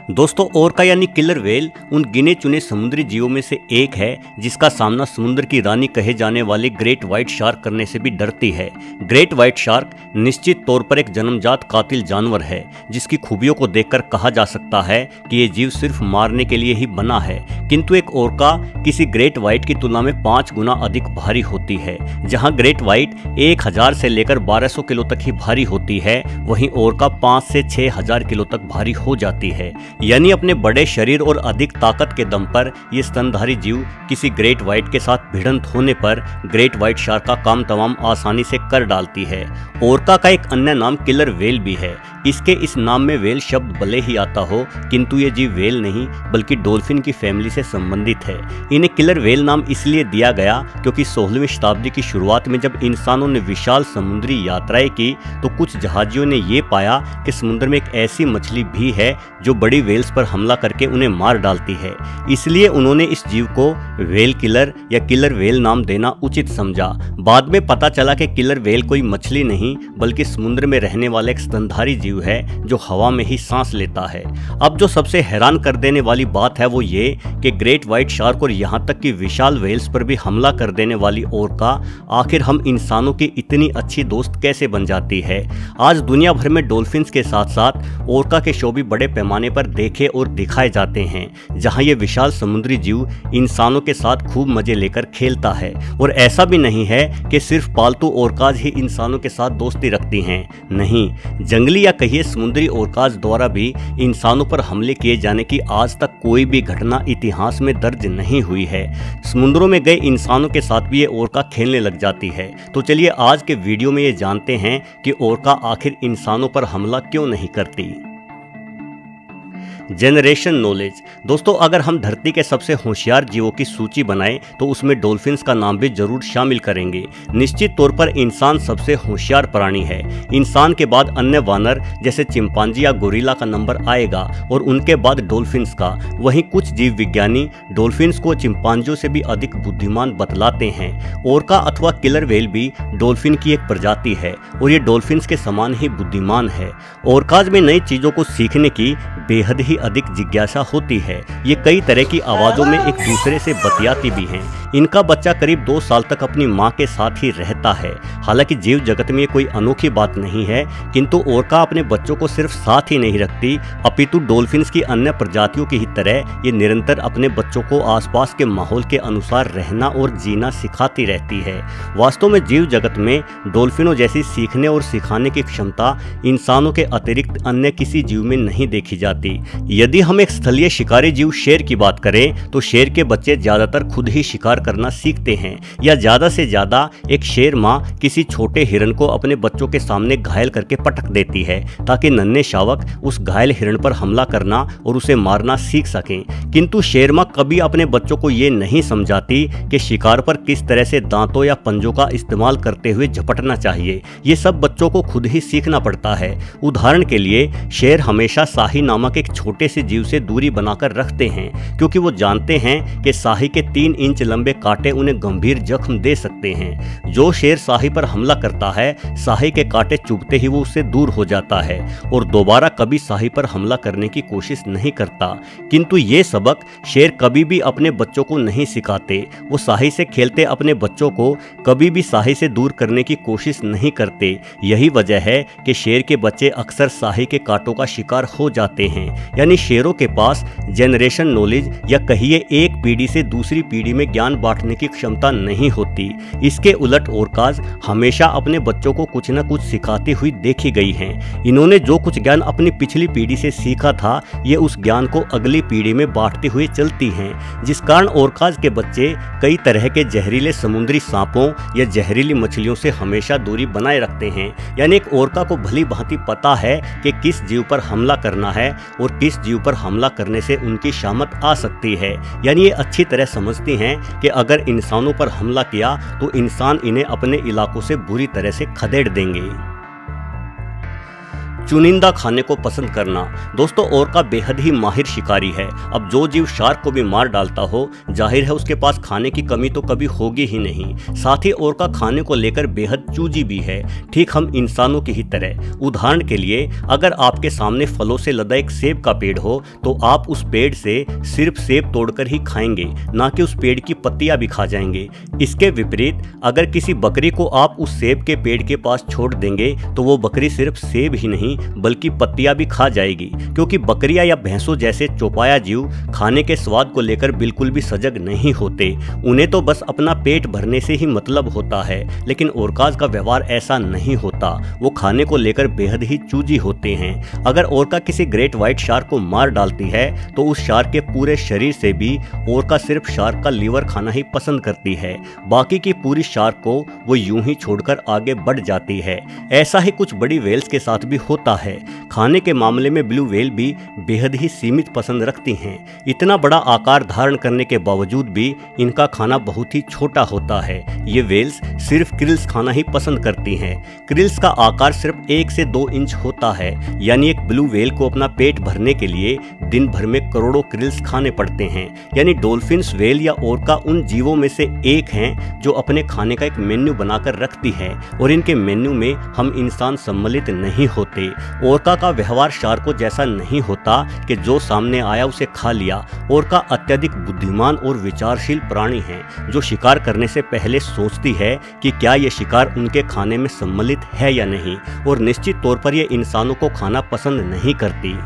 दोस्तों ओरका यानी killer whale उन गिने चुने समुद्री जीवों में से एक है जिसका सामना समुद्र की रानी कहे जाने वाले ग्रेट व्हाइट शार्क करने से भी डरती है। ग्रेट व्हाइट शार्क निश्चित तौर पर एक जन्मजात कातिल जानवर है जिसकी खूबियों को देखकर कहा जा सकता है कि ये जीव सिर्फ मारने के लिए ही बना है, किंतु एक ओरका किसी ग्रेट व्हाइट की तुलना में 5 गुना अधिक भारी होती है। जहां ग्रेट व्हाइट 1000 से लेकर 1200 किलो तक ही भारी होती है, वहीं ओरका 5 से 6000 किलो तक भारी हो जाती है। यानी अपने बड़े शरीर और अधिक ताकत के दम पर ये स्तनधारी जीव किसी ग्रेट व्हाइट के साथ भिड़ंत होने पर ग्रेट व्हाइट शार्क का काम तमाम आसानी से कर डालती है। ओरका का एक अन्य नाम किलर व्हेल भी है। इसके इस नाम में व्हेल शब्द भले ही आता हो, किंतु ये जीव व्हेल नहीं बल्कि डॉल्फिन की फैमिली से संबंधित है। इन्हें किलर व्हेल नाम इसलिए दिया गया क्योंकि 16वीं शताब्दी की शुरुआत में जब इंसानों ने विशाल समुद्री यात्राएं की तो कुछ जहाजियों ने ये पाया कि समुद्र में एक ऐसी मछली भी है जो बड़ी व्हेल्स पर हमला करके उन्हें मार डालती है। इसलिए उन्होंने इस जीव को व्हेल किलर या किलर व्हेल नाम देना उचित समझा। बाद में पता चला कि किलर व्हेल कोई मछली नहीं बल्कि समुद्र में रहने वाला एक स्तनधारी जीव है जो हवा में ही सांस लेता है। अब जो सबसे हैरान कर देने वाली बात है वो ये कि ग्रेट व्हाइट शार्क और यहाँ तक कि विशाल व्हेल्स पर भी हमला कर देने वाली ओरका आखिर हम इंसानों की इतनी अच्छी दोस्त कैसे बन जाती है। आज दुनिया भर में डॉल्फिन्स के साथ साथ ओरका के शो भी बड़े पैमाने पर देखे और दिखाए जाते हैं, जहां ये विशाल समुद्री जीव इंसानों के साथ खूब मजे लेकर खेलता है। और ऐसा भी नहीं है कि सिर्फ पालतू ओरकाज ही इंसानों के साथ दोस्ती रखती हैं, नहीं, जंगली या कहिए समुद्री ओरकाज द्वारा भी इंसानों पर हमले किए जाने की आज तक कोई भी घटना इतिहास में दर्ज नहीं हुई है। समुद्रों में गए इंसानों के साथ भी ये ओरका खेलने लग जाती है। तो चलिए आज के वीडियो में ये जानते हैं कि ओरका आखिर इंसानों पर हमला क्यों नहीं करती। Generation knowledge. दोस्तों अगर हम धरती के सबसे होशियार जीवों की सूची बनाएं तो उसमें डॉल्फिन्स का नाम भी जरूर शामिल करेंगे। निश्चित तौर पर इंसान सबसे होशियार प्राणी है। इंसान के बाद अन्य वानर जैसे चिंपांजी या गोरिल्ला का नंबर आएगा और उनके बाद डॉल्फिन्स का। वहीं कुछ जीव विज्ञानी डॉल्फिन्स को चिंपांजियों से भी अधिक बुद्धिमान बतलाते हैं। ओरका अथवा किलर व्हेल भी डॉल्फिन की एक प्रजाति है और ये डॉल्फिन्स के समान ही बुद्धिमान है। ओरकाज में नई चीजों को सीखने की बेहद ही अधिक जिज्ञासा होती है। ये कई तरह की आवाजों में एक दूसरे से बतियाती भी हैं। इनका बच्चा करीब 2 साल तक अपनी मां के साथ ही रहता है। हालांकि जीव जगत में ये कोई अनोखी बात नहीं है, किंतु ओरका अपने बच्चों को सिर्फ साथ ही नहीं रखती अपितु डॉल्फिन्स की अन्य प्रजातियों की ही तरह ये निरंतर अपने बच्चों को आसपास के माहौल के अनुसार रहना और जीना सिखाती रहती है। वास्तव में जीव जगत में डॉल्फिनों जैसी सीखने और सिखाने की क्षमता इंसानों के अतिरिक्त अन्य किसी जीव में नहीं देखी जाती। यदि हम एक स्थलीय शिकारी जीव शेर की बात करें तो शेर के बच्चे ज्यादातर खुद ही शिकार करना सीखते हैं, या ज्यादा से ज्यादा एक शेर मां किसी छोटे हिरन को अपने बच्चों के सामने घायल करके पटक देती है ताकि नन्हे शावक उस घायल हिरन पर हमला करना और उसे मारना सीख सकें। किंतु शेर मां कभी अपने बच्चों को ये नहीं समझाती कि शिकार पर किस तरह से दांतों या पंजों का इस्तेमाल करते हुए झपटना चाहिए। ये सब बच्चों को खुद ही सीखना पड़ता है। उदाहरण के लिए शेर हमेशा शाही नामक एक छोटे से जीव से दूरी बनाकर रखते हैं क्योंकि वो जानते हैं कि शाही के 3 इंच लंबे कांटे उन्हें गंभीर जख्म दे सकते हैं। जो शेर शाही पर हमला करता है, शाही के कांटे चुभते ही वो उससे दूर हो जाता है और दोबारा कभी शाही पर हमला करने की कोशिश नहीं करता। किंतु ये सबक शेर कभी भी अपने बच्चों को नहीं सिखाते। वो शाही से खेलते अपने बच्चों को कभी भी शाही से दूर करने की कोशिश नहीं करते। यही वजह है कि शेर के बच्चे अक्सर शाही के कांटों का शिकार हो जाते हैं। यानी शेरों के पास जनरेशन नॉलेज या कहिए एक पीढ़ी से दूसरी पीढ़ी में ज्ञान बांटने की क्षमता नहीं होती। इसके उलट ओरकाज हमेशा अपने बच्चों को कुछ न कुछ सिखाती हुई देखी गई हैं। इन्होंने जो कुछ ज्ञान अपनी पिछली पीढ़ी से सीखा था, ये उस ज्ञान को अगली पीढ़ी में बांटती हुई चलती हैं, जिस कारण ओरकाज के बच्चे कई तरह के जहरीले समुद्री सांपों या जहरीली मछलियों से हमेशा दूरी बनाए रखते हैं। यानी एक ओरका को भली भांति पता है कि किस जीव पर हमला करना है और किस जीव पर हमला करने से उनकी शामत आ सकती है। यानी ये अच्छी तरह समझती हैं कि अगर इंसानों पर हमला किया तो इंसान इन्हें अपने इलाकों से बुरी तरह से खदेड़ देंगे। चुनिंदा खाने को पसंद करना। दोस्तों ओरका बेहद ही माहिर शिकारी है। अब जो जीव शार्क को भी मार डालता हो, जाहिर है उसके पास खाने की कमी तो कभी होगी ही नहीं। साथ ही ओरका खाने को लेकर बेहद चूजी भी है, ठीक हम इंसानों की ही तरह। उदाहरण के लिए अगर आपके सामने फलों से लदा एक सेब का पेड़ हो तो आप उस पेड़ से सिर्फ सेब तोड़कर ही खाएंगे, ना कि उस पेड़ की पत्तियां भी खा जाएंगे। इसके विपरीत अगर किसी बकरी को आप उस सेब के पेड़ के पास छोड़ देंगे तो वो बकरी सिर्फ सेब ही नहीं बल्कि पत्तियां भी खा जाएगी, क्योंकि बकरियां या भैंसों जैसे चौपाया जीव खाने के स्वाद को लेकर बिल्कुल भी सजग नहीं होते। उन्हें तो बस अपना पेट भरने से ही मतलब होता है, लेकिन ओरकाज का व्यवहार ऐसा नहीं होता। वो खाने को लेकर बेहद ही चूजी होते हैं। अगर ओरका किसी ग्रेट व्हाइट शार्क को मार डालती है तो उस शार्क के पूरे शरीर से भी ओरका सिर्फ शार्क का लीवर खाना ही पसंद करती है। बाकी की पूरी शार्क को वो यूं ही छोड़कर आगे बढ़ जाती है। ऐसा ही कुछ बड़ी वेल्स के साथ भी होता है। खाने के मामले में ब्लू व्हेल भी बेहद ही सीमित पसंद रखती हैं। इतना बड़ा आकार धारण करने के बावजूद भी इनका खाना बहुत ही छोटा होता है। ये वेल्स सिर्फ क्रिल्स खाना ही पसंद करती हैं। क्रिल्स का आकार सिर्फ 1 से 2 इंच होता है, यानी एक ब्लू व्हेल को अपना पेट भरने के लिए दिन भर में करोड़ों क्रिल्स खाने पड़ते हैं। यानी डॉल्फिन्स, व्हेल या ओरका उन जीवों में से एक हैं जो अपने खाने का एक मेन्यू बनाकर रखती है और इनके मेन्यू में हम इंसान सम्मिलित नहीं होते। ओरका का व्यवहार शार्कों जैसा नहीं होता कि जो सामने आया उसे खा लिया। ओरका अत्यधिक बुद्धिमान और विचारशील प्राणी है, जो शिकार करने से पहले सोचती है कि क्या यह शिकार उनके खाने में सम्मिलित है या नहीं, और निश्चित तौर पर यह इंसानों को खाना पसंद नहीं करती।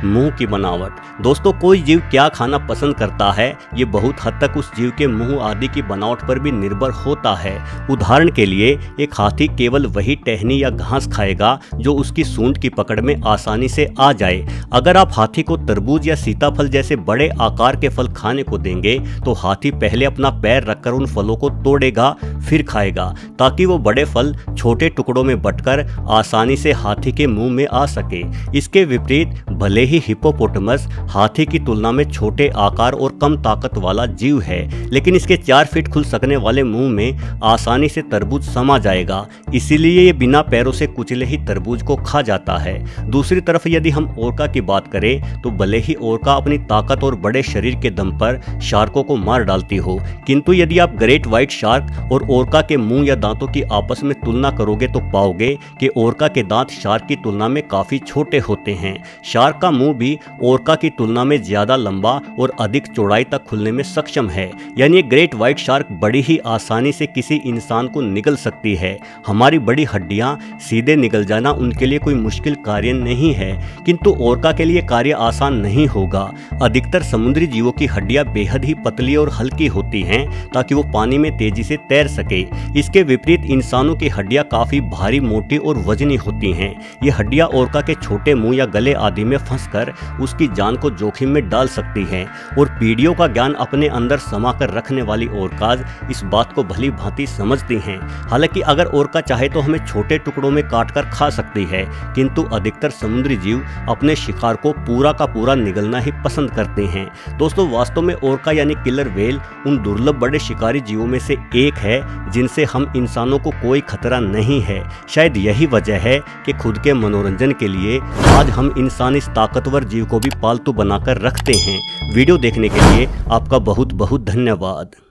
मुंह की बनावट। दोस्तों कोई जीव क्या खाना पसंद करता है ये बहुत हद तक उस जीव के मुंह आदि की बनावट पर भी निर्भर होता है। उदाहरण के लिए एक हाथी केवल वही टहनी या घास खाएगा जो उसकी सूंड की पकड़ में आसानी से आ जाए। अगर आप हाथी को तरबूज या सीताफल जैसे बड़े आकार के फल खाने को देंगे तो हाथी पहले अपना पैर रखकर उन फलों को तोड़ेगा फिर खाएगा, ताकि वो बड़े फल छोटे टुकड़ों में बंटकर आसानी से हाथी के मुंह में आ सके। इसके विपरीत भले ही हिप्पोपोटामस हाथी की तुलना में छोटे आकार और कम ताकत वाला जीव है, लेकिन इसके 4 फीट खुल सकने वाले मुंह में आसानी से तरबूज समा जाएगा, इसीलिए ये बिना पैरों से कुचले ही तरबूज को खा जाता है। दूसरी तरफ यदि हम ओरका की बात करें तो भले ही ओरका अपनी ताकत और बड़े शरीर के दम पर शार्कों को मार डालती हो, किंतु यदि आप ग्रेट व्हाइट शार्क और ओरका के मुंह या दांतों की आपस में तुलना करोगे तो पाओगे कि ओरका के दांत शार्क की तुलना में काफी छोटे होते हैं। शार्क का मुंह भी ओरका की तुलना में ज्यादा लंबा और अधिक चौड़ाई तक खुलने में सक्षम है, यानी ग्रेट व्हाइट शार्क बड़ी ही आसानी से किसी इंसान को निगल सकती है। हमारी बड़ी हड्डियां सीधे निगल जाना उनके लिए कोई मुश्किल कार्य नहीं है, किंतु ओरका के लिए कार्य आसान नहीं होगा। अधिकतर समुद्री जीवों की हड्डियां बेहद ही पतली और हल्की होती हैं ताकि वो पानी में तेजी से तैर सके। इसके विपरीत इंसानों की हड्डियां काफी भारी, मोटी और वजनी होती हैं। ये हड्डियां ओरका के छोटे मुंह या गले आदि में फंसकर उसकी जान को जोखिम में डाल सकती हैं, और पीढ़ियों का ज्ञान अपने अंदर समा कर रखने वाली ओरकाज इस बात को भली भांति समझती हैं। हालांकि अगर ओरका चाहे तो हमें छोटे टुकड़ों में काटकर खा सकती है, किंतु अधिकतर समुद्री जीव अपने शिकार को पूरा का पूरा निगलना ही पसंद करते हैं। दोस्तों वास्तव में ओरका यानी किलर व्हेल उन दुर्लभ बड़े शिकारी जीवों में से एक है जिनसे हम इंसानों को कोई खतरा नहीं है। शायद यही वजह है कि खुद के मनोरंजन के लिए आज हम इंसान इस ताकतवर जीव को भी पालतू बनाकर रखते हैं। वीडियो देखने के लिए आपका बहुत बहुत धन्यवाद।